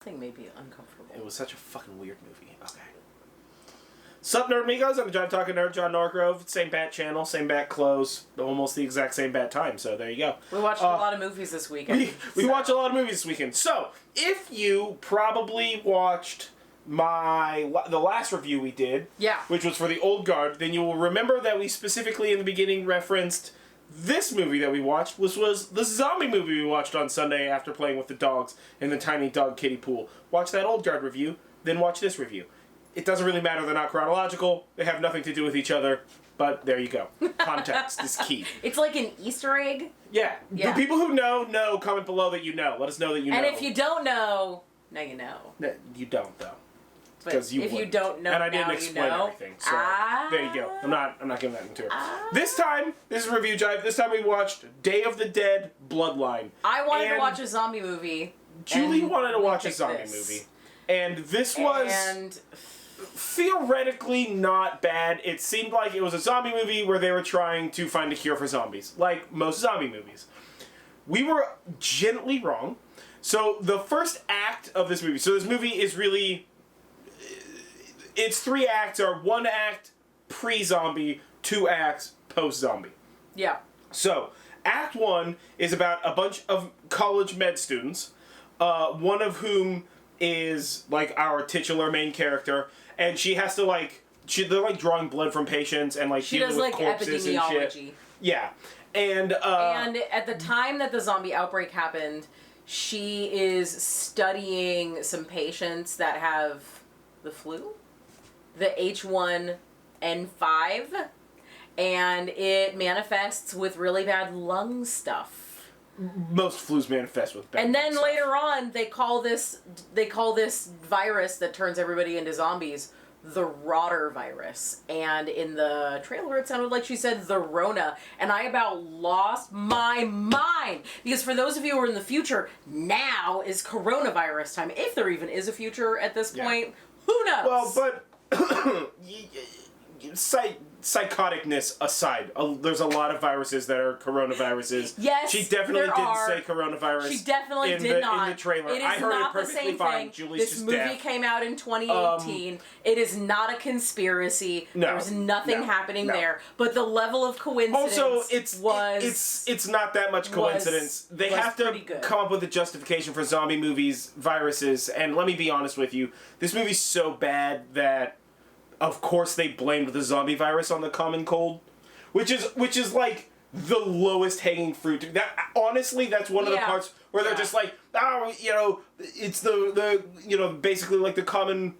Thing may be uncomfortable. It was such a fucking weird movie. Okay. Sup, Nerdmigos? I'm the Jive Talking Nerd, John Norgrove. Same bat channel, same bat clothes, almost the exact same bat time, so there you go. We watched a lot of movies this weekend. We watched a lot of movies this weekend. So, if you probably watched the last review we did, which was for the Old Guard, then you will remember that we specifically in the beginning referenced this movie that we watched, which was the zombie movie we watched on Sunday after playing with the dogs in the tiny dog kiddie pool. Watch that Old Guard review, then watch this review. It doesn't really matter, they're not chronological, they have nothing to do with each other, but there you go. Context is key. It's like an Easter egg. Yeah. The people who know, comment below that you know. Let us know that you know. And if you don't know, now you know. You don't, though. But if you don't know, and I didn't now explain you know. everything, so there you go. I'm not giving that into it. This is Review Jive. This time we watched Day of the Dead: Bloodline. I wanted to watch a zombie movie. Julie wanted to watch a zombie movie, and this was theoretically not bad. It seemed like it was a zombie movie where they were trying to find a cure for zombies, like most zombie movies. We were gently wrong. So the first act of this movie. So this movie is really. Its 3 acts are 1 act pre-zombie, 2 acts post-zombie. Yeah. So, Act 1 is about a bunch of college med students, one of whom is, like, our titular main character, and she has to, like, they're, like, drawing blood from patients and, like, dealing with corpses and shit. Yeah. And at the time that the zombie outbreak happened, she is studying some patients that have the flu? The H1N5, and it manifests with really bad lung stuff. Most flus manifest with bad. And then stuff. later on, they call this virus that turns everybody into zombies the rotter virus. And in the trailer, it sounded like she said the Rona, and I about lost my mind because for those of you who are in the future, now is coronavirus time. If there even is a future at this point, who knows? Well, but. Psychoticness aside, there's a lot of viruses that are coronaviruses. Yes, she definitely didn't say coronavirus. She definitely did not. In the trailer, it is I heard not it perfectly the same fine. thing. Julie's this just movie deaf. came out in 2018. It is not a conspiracy. There's nothing happening there. But the level of coincidence. Also, it's not that much coincidence. They have to come up with a justification for zombie movies, viruses, and let me be honest with you, this movie's so bad that. Of course, they blamed the zombie virus on the common cold, which is like the lowest hanging fruit. That honestly, that's one of the parts where they're just like, it's the basically like the common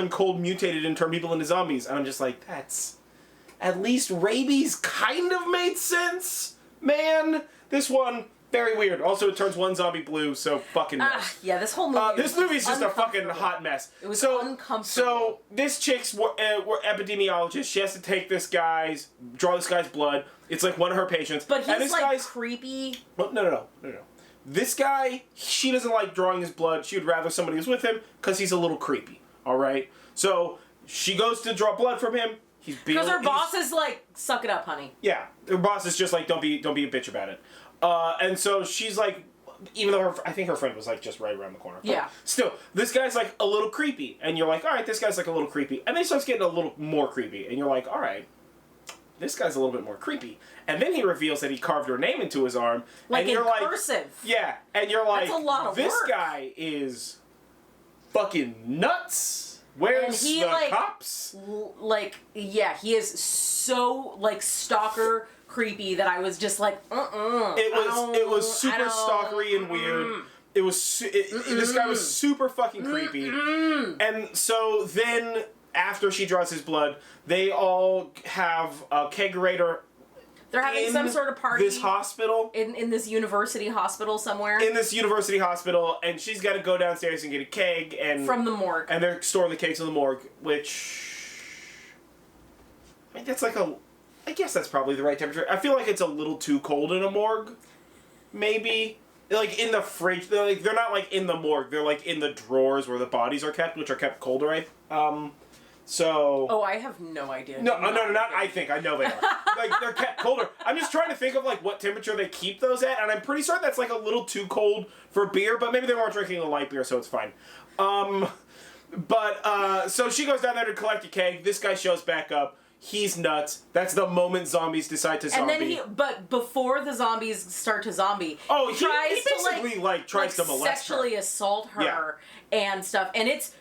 cold mutated and turned people into zombies, and I'm just like, that's at least rabies kind of made sense, man. This one. Very weird. Also, it turns one zombie blue, so fucking mess. Yeah, this whole movie this movie's just a fucking hot mess. It was uncomfortable. So, this chick's epidemiologist. She has to take draw this guy's blood. It's like one of her patients. But he's like creepy. Well, no. This guy, she doesn't like drawing his blood. She would rather somebody was with him because he's a little creepy. All right? So, she goes to draw blood from him. Because her boss is like, suck it up, honey. Yeah. Her boss is just like, don't be a bitch about it. And so she's like, even though I think her friend was like just right around the corner. But still, this guy's like a little creepy. And you're like, all right, this guy's like a little creepy. And then he starts getting a little more creepy. And you're like, all right, this guy's a little bit more creepy. And then he reveals that he carved her name into his arm. Like and you're in cursive. Yeah. And you're like, that's a lot of this work. guy is fucking nuts. Where's the cops? He is so like stalker creepy that I was just like, It was super stalkery and weird. This guy was super fucking creepy. And so then, after she draws his blood, they all have a kegerator. They're having some sort of party. This hospital. In this university hospital somewhere. In this university hospital, and she's got to go downstairs and get a keg and from the morgue. And they're storing the kegs in the morgue, which I mean I guess that's probably the right temperature. I feel like it's a little too cold in a morgue. Maybe. Like, in the fridge. They're not, like, in the morgue. They're, like, in the drawers where the bodies are kept, which are kept colder, right? So... Oh, I have no idea. No, not I think. I know they are. Like, they're kept colder. I'm just trying to think of, like, what temperature they keep those at, and I'm pretty certain that's, like, a little too cold for beer, but maybe they weren't drinking a light beer, so it's fine. So she goes down there to collect a keg. This guy shows back up. He's nuts. That's the moment zombies decide to zombie. And then but before the zombies start to zombie, he basically tries to molest sexually assault her and stuff. And it's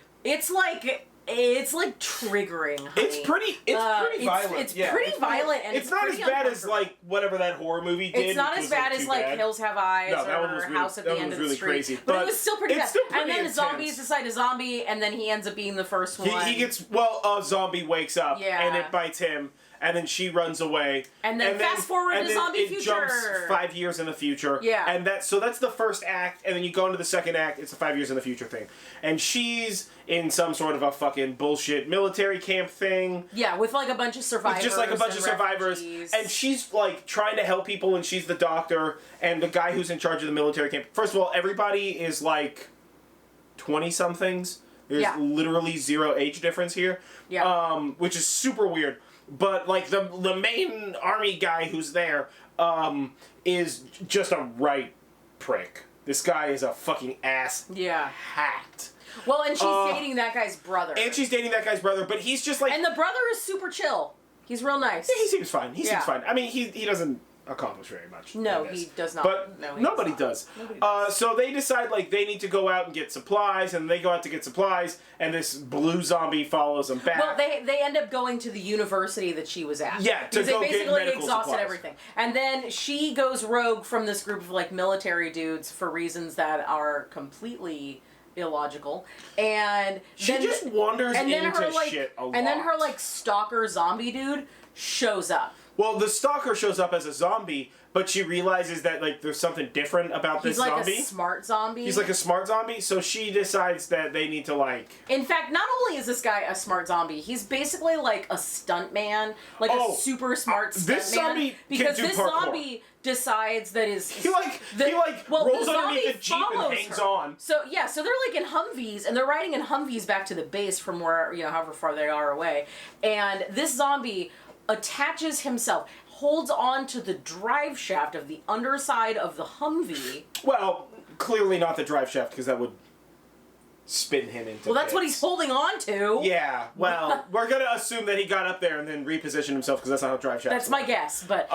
like triggering. Honey. It's pretty violent. It's pretty violent, and it's not as bad as like whatever that horror movie did. It's not as bad as like Hills Have Eyes or House at the End of the Street. Crazy, but it was still pretty bad. And then the zombies decide to zombie, and then he ends up being the first one. He gets a zombie wakes up and it bites him. And then she runs away. And then fast forward to zombie future. It jumps 5 years in the future. Yeah. And that's the first act, and then you go into the second act, it's the 5 years in the future thing. And she's in some sort of a fucking bullshit military camp thing. Yeah, with like a bunch of survivors. Just like a bunch of survivors. Refugees. And she's like trying to help people, and she's the doctor, and the guy who's in charge of the military camp. First of all, everybody is like 20-somethings. There's literally zero age difference here. Yeah. Which is super weird. But, like, the main army guy who's there is just a right prick. This guy is a fucking ass hat. Well, and she's dating that guy's brother. But he's just like... And the brother is super chill. He's real nice. Yeah, he seems fine. He seems fine. I mean, he doesn't accomplish very much. No, he does not. But nobody does. So they decide, like, they need to go out and get supplies, and they go out to get supplies, and this blue zombie follows them back. Well, they end up going to the university that she was at. Yeah, to go get medical supplies. Because they basically exhausted everything. And then she goes rogue from this group of, like, military dudes for reasons that are completely illogical. And she just wanders into shit a lot. And then her, like, stalker zombie dude shows up. Well, the stalker shows up as a zombie, but she realizes that, like, there's something different about this zombie. He's like a smart zombie. He's like a smart zombie, so she decides that they need to, like... In fact, not only is this guy a smart zombie, he's basically like a stunt man, like a super smart stunt this man. Zombie because can do this parkour. Zombie decides that he rolls underneath the Jeep and hangs on. So they're like in Humvees, and they're riding in Humvees back to the base from where, however far they are away. And this zombie attaches himself, holds on to the drive shaft of the underside of the Humvee. Well, clearly not the drive shaft, because that would spin him into Well, that's what he's holding on to. Yeah, well, we're going to assume that he got up there and then repositioned himself, because that's not how drive shafts That's my guess, but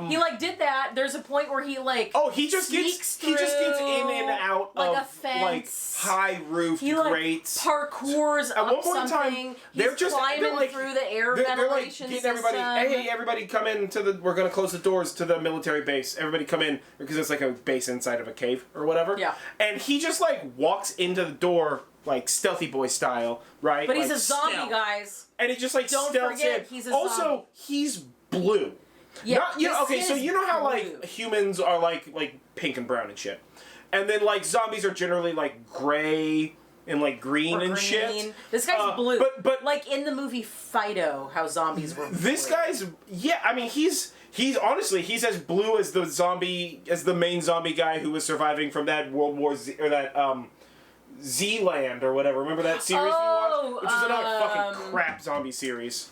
he, like, did that. There's a point where he, like, he just gets in and out like of, a fence. like, high-roofed grates. Parkours At one point in something. They're climbing through the air ventilation they're like, getting everybody, hey, everybody come in we're going to close the doors to the military base. Everybody come in, because it's like a base inside of a cave or whatever. Yeah. And he just, like, walks into the door, like, stealthy boy style, right? But he's like, a zombie, guys. And he just, like, Don't forget, he's a zombie. Also, he's blue. Yeah. So you know how, like, humans are, like pink and brown and shit. And then, like, zombies are generally, like, gray and, like, green and shit. This guy's blue. But like in the movie Fido, how zombies were blue. This guy's... Yeah, I mean, he's honestly, he's as blue as the main zombie guy who was surviving from that World War Z, or that, Z-Land or whatever. Remember that series we watched? Which is another fucking crap zombie series.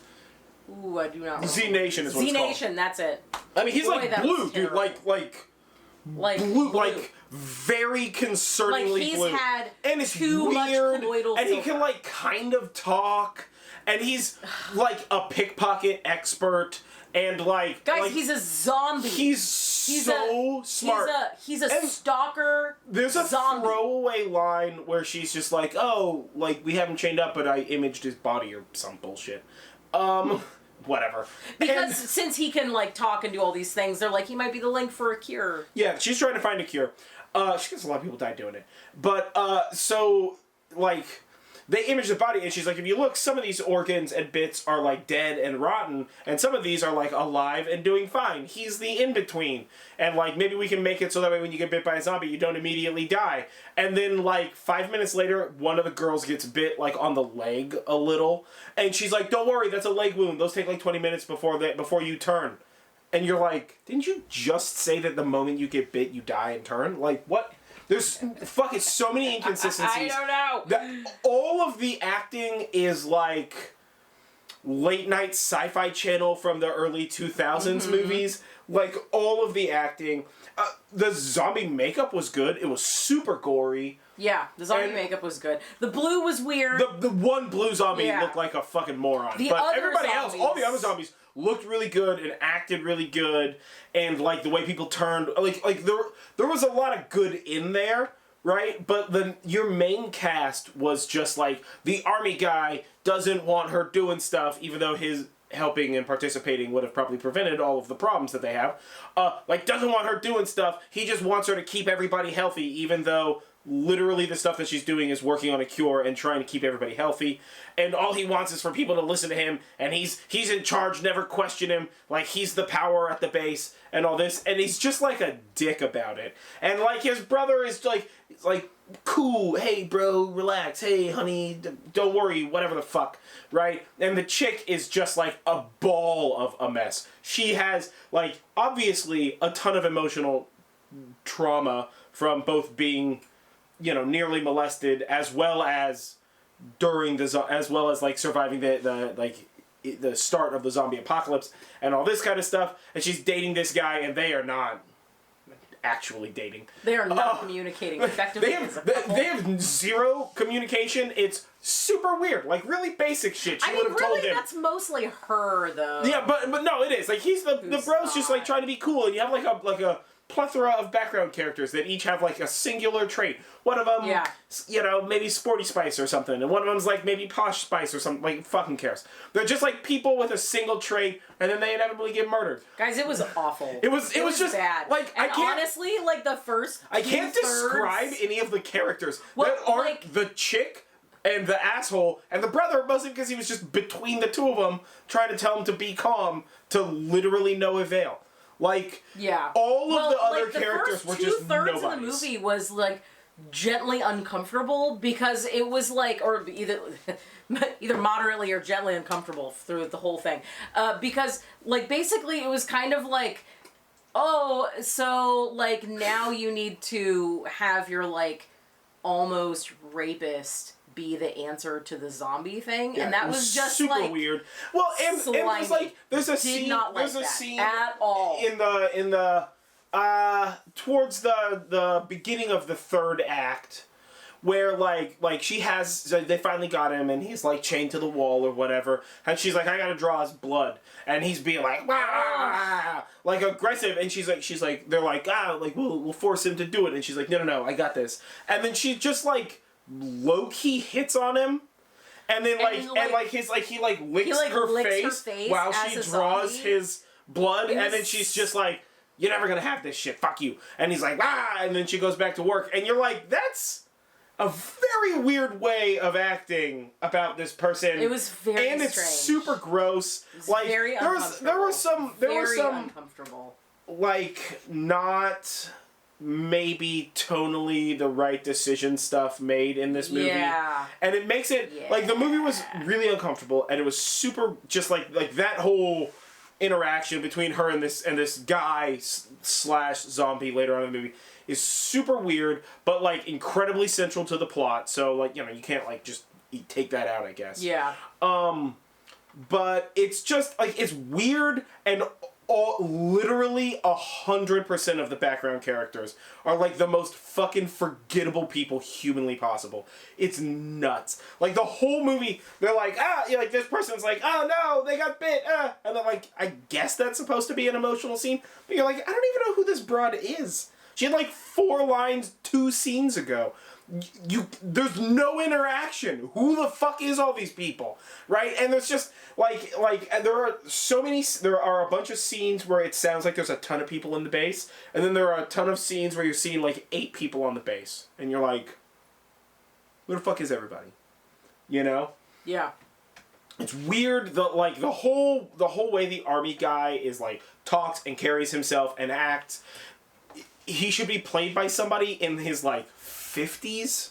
Ooh, I do not remember. Z-Nation is what it's called. Z-Nation, that's it. I mean, he's like blue, dude. Like blue. Like very concerningly like he's blue. Had and it's too weird. Much colloidal and silver. He can like kind of talk. And he's like a pickpocket expert. And like... Guys, like, he's a zombie. He's so smart. He's a stalker. There's a zombie. throwaway line where she's just like, oh, like, we have him chained up, but I imaged his body or some bullshit. Whatever. Because since he can, like, talk and do all these things, they're like, he might be the link for a cure. Yeah, she's trying to find a cure. She gets a lot of people die doing it. But, so, like... They image the body, and she's like, if you look, some of these organs and bits are, like, dead and rotten, and some of these are, like, alive and doing fine. He's the in-between. And, like, maybe we can make it so that way when you get bit by a zombie, you don't immediately die. And then, like, 5 minutes later, one of the girls gets bit, like, on the leg a little. And she's like, don't worry, that's a leg wound. Those take, like, 20 minutes before you turn. And you're like, didn't you just say that the moment you get bit, you die and turn? Like, what? There's fucking so many inconsistencies. I don't know. All of the acting is like late night sci-fi channel from the early 2000s movies. Like, all of the acting. The zombie makeup was good. It was super gory. Yeah, the zombie makeup was good. The blue was weird. The one blue zombie looked like a fucking moron. But everybody else, all the other zombies, looked really good and acted really good. And, like, the way people turned... Like there was a lot of good in there, right? But your main cast was just, like, the army guy doesn't want her doing stuff, even though his... helping and participating would have probably prevented all of the problems that they have. Like, doesn't want her doing stuff. He just wants her to keep everybody healthy, even though literally the stuff that she's doing is working on a cure and trying to keep everybody healthy. And all he wants is for people to listen to him, and he's in charge, never question him. Like, he's the power at the base and all this. And he's just like a dick about it. And, like, his brother is like cool, hey bro, relax, hey honey, don't worry, whatever the fuck, right? And the chick is just like a ball of a mess. She has, like, obviously a ton of emotional trauma from both being, you know, nearly molested, as well as during as well as, like, surviving the start of the zombie apocalypse and all this kind of stuff. And she's dating this guy, and they are not actually dating. They are not communicating effectively. They have zero communication. It's super weird. Like, really basic shit. She would have told him. That's mostly her, though. Yeah, but no, it is. Like, he's the bro's just, like, trying to be cool, and you have like a plethora of background characters that each have, like, a singular trait. One of them, you know, maybe Sporty Spice or something, and one of them's, like, maybe Posh Spice or something. Like, fucking cares. They're just, like, people with a single trait, and then they inevitably get murdered. Guys, it was awful. It was just bad. Like, and honestly, like, the first I can't describe any of the characters that aren't, like, the chick and the asshole and the brother, mostly because he was just between the two of them, trying to tell him to be calm, to literally no avail. Like, all of the other characters were just nobodies. The first 2/3 of the movie was, like, gently uncomfortable, because it was, like, or either moderately or gently uncomfortable through the whole thing. Because, like, basically it was kind of like, oh, so, like, now you need to have your, like, almost rapist be the answer to the zombie thing, and that was just super like weird. Well, and there's like there's a scene at all in the towards the beginning of the third act, where like she has, they finally got him and he's like chained to the wall or whatever, and she's like, I gotta draw his blood, and he's being like, wah, like aggressive, and she's like they're like, like we'll force him to do it, and she's like, no, I got this, and then she just like low-key hits on him, and then he licks her face while she draws his blood, and then she's just like, you're never gonna have this shit, fuck you, and he's like, and then she goes back to work, and you're like, that's a very weird way of acting about this person. It was very strange. And it's super gross. It was like, very uncomfortable. There were some uncomfortable, like, not maybe tonally the right decision stuff made in this movie. Yeah. And it makes it, like, the movie was really uncomfortable, and it was super, just like that whole interaction between her and this guy / zombie later on in the movie is super weird, but, like, incredibly central to the plot, so, like, you know, you can't, like, just take that out, I guess. Yeah. But it's just, like, it's weird, and literally 100% of the background characters are, like, the most fucking forgettable people humanly possible. It's nuts. Like, the whole movie, they're like, like, this person's like, oh no, they got bit, and they're like, I guess that's supposed to be an emotional scene, but you're like, I don't even know who this broad is. She had, like, 4 lines 2 scenes ago. There's no interaction. Who the fuck is all these people, right? And there's just like there are a bunch of scenes where it sounds like there's a ton of people in the base, and then there are a ton of scenes where you're seeing like 8 people on the base, and you're like, who the fuck is everybody? You know? Yeah. It's weird. The whole way the army guy is like talks and carries himself and acts. He should be played by somebody in his like 50s.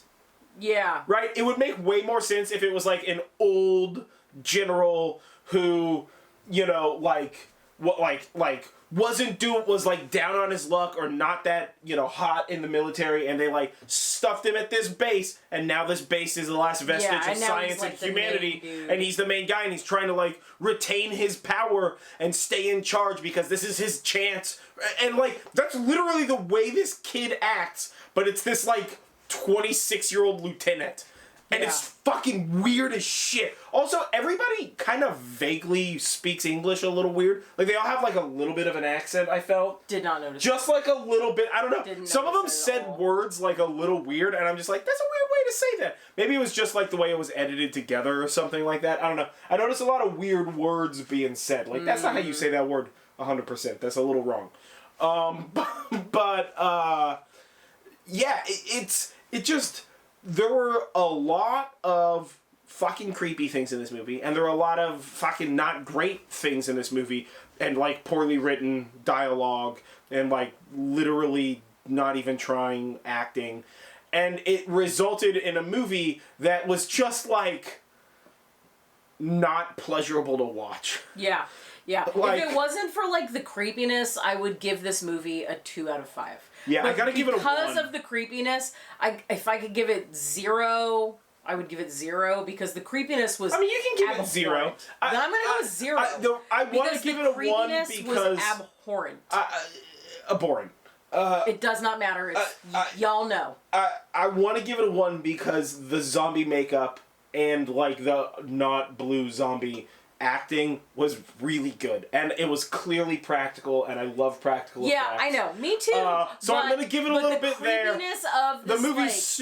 Yeah. Right? It would make way more sense if it was like an old general who, you know, like was like down on his luck or not that, you know, hot in the military, and they like stuffed him at this base, and now this base is the last vestige of science and humanity, and he's the main guy, and he's trying to like retain his power and stay in charge because this is his chance. And like that's literally the way this kid acts, but it's this like 26-year-old lieutenant. And it's fucking weird as shit. Also, everybody kind of vaguely speaks English a little weird. Like, they all have, like, a little bit of an accent, I felt. Did not notice. Just, like, a little bit. I don't know. Some of them said words, like, a little weird, and I'm just like, that's a weird way to say that. Maybe it was just, like, the way it was edited together or something like that. I don't know. I noticed a lot of weird words being said. Like, that's not how you say that word 100%. That's a little wrong. Yeah, it just... There were a lot of fucking creepy things in this movie, and there were a lot of fucking not great things in this movie, and, like, poorly written dialogue, and, like, literally not even trying acting. And it resulted in a movie that was just, like, not pleasurable to watch. Yeah. Yeah. Like, if it wasn't for, like, the creepiness, I would give this movie a 2 out of 5. Yeah, but I gotta give it a 1. Because of the creepiness, if I could give it 0, I would give it 0 because the creepiness was. I mean, you can give it 0. I'm gonna go with 0. I want to give it a 1 because was abhorrent. Abhorrent. It does not matter. Y'all know. I want to give it a 1 because the zombie makeup and like the not blue zombie acting was really good, and it was clearly practical, and I love practical effects. Yeah, I know, me too. So I'm gonna give it a little bit there. Of this,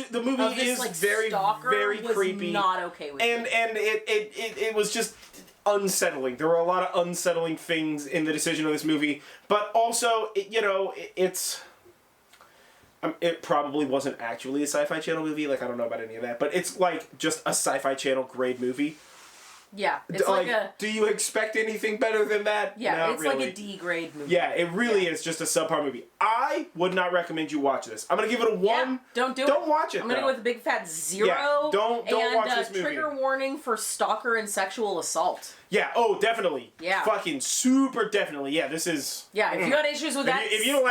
the movie is like, very very creepy. Not okay with and it was just unsettling. There were a lot of unsettling things in the decision of this movie, but also it probably wasn't actually a Sci-Fi Channel movie. Like, I don't know about any of that, but it's like just a Sci-Fi Channel grade movie. Yeah, it's like a... Do you expect anything better than that? Yeah, not it's really. like a D-grade movie. Yeah, it really is just a subpar movie. I would not recommend you watch this. I'm going to give it a 1. Yeah, don't do it. Don't watch it, I'm going to go with a big fat 0. Yeah, don't watch this movie. Trigger warning for stalker and sexual assault. Yeah, definitely. Yeah. Fucking super definitely. Yeah, this is... Yeah, if you got issues with that, if you don't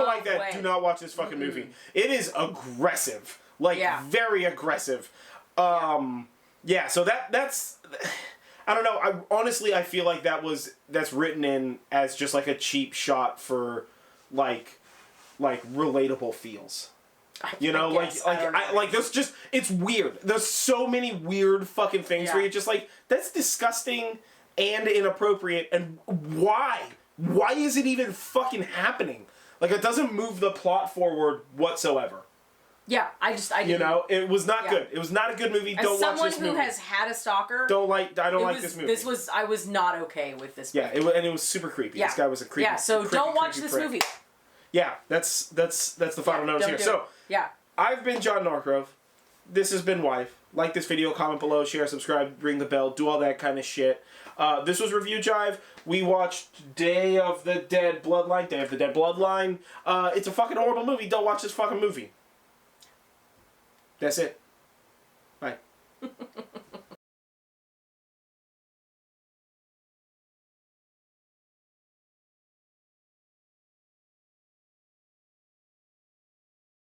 like that, do not watch this fucking movie. It is aggressive. Like, very aggressive. Yeah, so that's... I don't know. I feel like that's written in as just like a cheap shot for like relatable feels. You know, like there's just, it's weird. There's so many weird fucking things where you're just like, that's disgusting and inappropriate, and why? Why is it even fucking happening? Like, it doesn't move the plot forward whatsoever. Yeah, I didn't. You know, it was not good. It was not a good movie. Don't watch this movie. As someone who has had a stalker, I don't like this movie. I was not okay with this movie. Yeah, and it was super creepy. This guy was a creepy. Yeah, so don't watch this movie. Yeah, that's the final note here. So, I've been John Norcrow. This has been Wife. Like this video, comment below, share, subscribe, ring the bell, do all that kind of shit. This was Review Jive. We watched Day of the Dead Bloodline. It's a fucking horrible movie. Don't watch this fucking movie. That's it.